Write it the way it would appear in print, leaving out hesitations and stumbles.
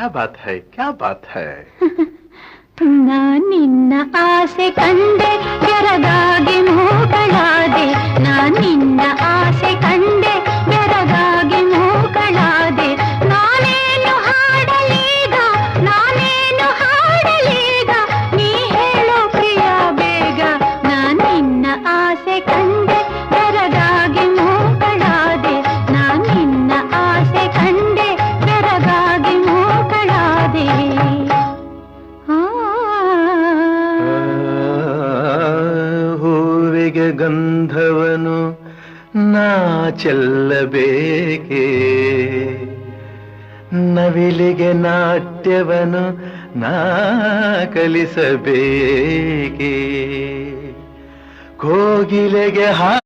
क्या बात है, क्या बात है. ನಿನ್ನ ಆಸೆ ಕಂಡೆ ಬೆರಗಾಗಿ ಮೂಗಳಾದೆ. ನಿನ್ನ ಆಸೆ ಕಂಡೆ ಬೆರಗಾಗಿ ಮೂಗಳಾದೆ. ನಾನೇನು ಹಾಡಲೀಗ, ನಾನೇನು ಹಾಡಲೀಗ, ನೀ ಹೇಳೋ ಪ್ರಿಯ ಬೇಗ. ನಿನ್ನ ಆಸೆ ಕಂಡೆ ಬೆರಗಾಗಿ ಮೂಗಳಾದೆ. ನಿನ್ನ ಆಸೆ ಕಂಡೆ ಬೆರಗಾಗಿ ಮೂಗಳಾದೆ. ಹೂವಿಗೆ ಗಂಧವನು ನಾ ಚೆಲ್ಲಬೇಕೆ, ನವಿಲಿಗೆ ನಾಟ್ಯವನು ನಾ ಕಲಿಸಬೇಕೆ, ಕೋಗಿಲೆಗೆ